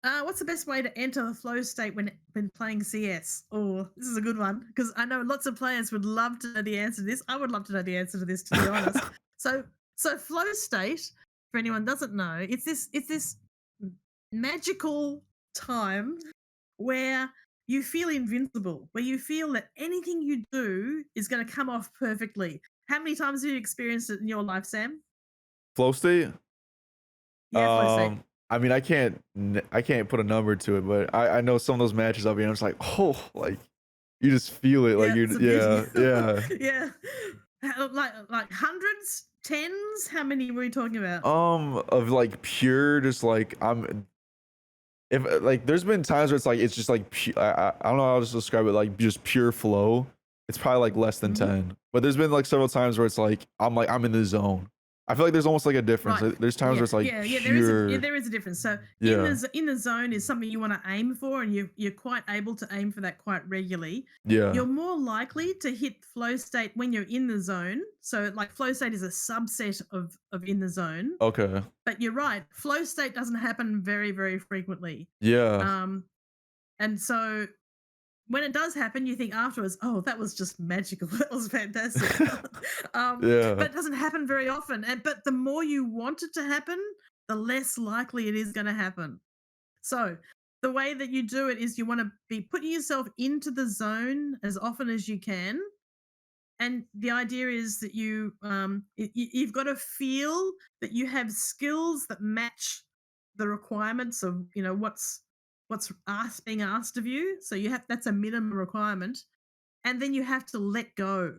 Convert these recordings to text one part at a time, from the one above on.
What's the best way to enter the flow state when playing CS? Oh, this is a good one because I know lots of players would love to know the answer to this. I would love to know the answer to this, to be honest. So, so flow state, for anyone who doesn't know, it's this magical time where you feel invincible, where you feel that anything you do is going to come off perfectly. How many times have you experienced it in your life, Sam? Flow state. Yeah, flow state. I mean, I can't put a number to it, but I know some of those matches I'll be in, I'm just like, oh, like you just feel it, like Yeah, you, it's a beauty. yeah, yeah. Yeah. Like hundreds, tens? How many were we talking about? Of like pure, just like I'm. If like, there's been times where it's just like I don't know how to just describe it, like just pure flow. It's probably like less than Mhm. 10, but there's been like several times where it's like I'm in the zone. I feel like there's almost like a difference. Right. There's times where Yeah, it's like yeah, yeah. pure, There is a difference. So yeah, in the zone is something you want to aim for, and you're quite able to aim for that quite regularly. yeah. You're more likely to hit flow state when you're in the zone. So like flow state is a subset of in the zone. Okay, But you're right, flow state doesn't happen very, very frequently. yeah, Um, and so when it does happen, you think afterwards, "Oh, that was just magical. That was fantastic." yeah. But it doesn't happen very often. And but the more you want it to happen, the less likely it is going to happen. So the way that you do it is you want to be putting yourself into the zone as often as you can. And the idea is that you've got to feel that you have skills that match the requirements of what's being asked of you. So you have that's a minimum requirement, and then you have to let go.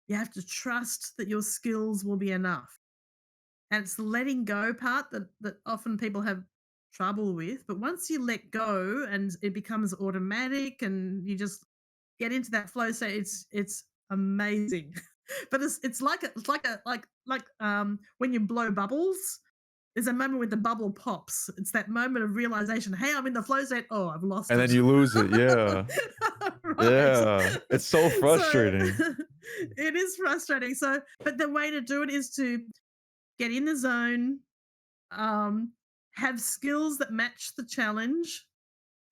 You have to trust that your skills will be enough, and it's the letting go part that often people have trouble with. But once you let go and it becomes automatic, and you just get into that flow state, it's amazing. But it's like when you blow bubbles. There's a moment when the bubble pops. It's that moment of realization. Hey, I'm in the flow state. Oh, I've lost And then it. you lose it. Yeah, Right. yeah. It's so So frustrating. it is frustrating. So, but the way to do it is to get in the zone, um, have skills that match the challenge,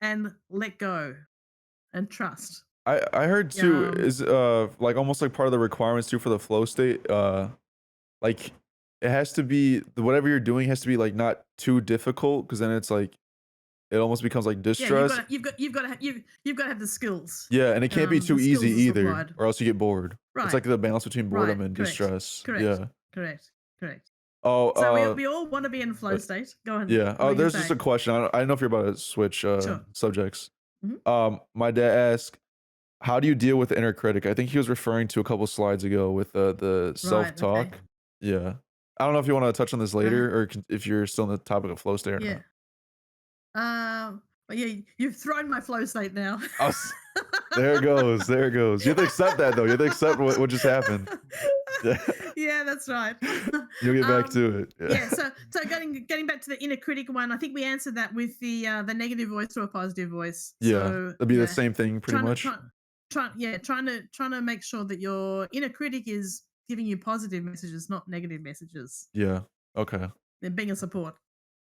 and let go and trust. I heard too Um, is like almost like part of the requirements too for the flow state. Like it has to be whatever you're doing has to be like not too difficult because then it's like it almost becomes like yeah, distress. you've got to have the skills. Yeah, and it can't be The too easy skills is either, required. or else you get bored. It's Right, like the balance between right, boredom and correct, distress. correct, Yeah. correct, correct. Oh, So we all want to be in flow uh, state. Go on. yeah. What Oh, were you gonna there's just say? a question. I don't know if you're about to switch Sure. subjects. Mhm. My dad asked, "How do you deal with the inner critic?" I think he was referring to a couple slides ago with the self Right. Okay. talk. Yeah. I don't know if you want to touch on this Uh, later or if you're still on the topic of flow state or yeah. not. But yeah, you've thrown my flow state now. Oh, there it goes. There it goes. You have to accept that though. You have to accept what just happened. Yeah. Yeah, that's right. You'll get back um, to it. Yeah. yeah. So getting back to the inner critic one, I think we answered that with the negative voice or a positive voice. Yeah. So It'd be the yeah, same thing pretty trying to much. try, try yeah trying to make sure that your inner critic is giving you positive messages, not negative messages. Yeah. Okay. They're being a support.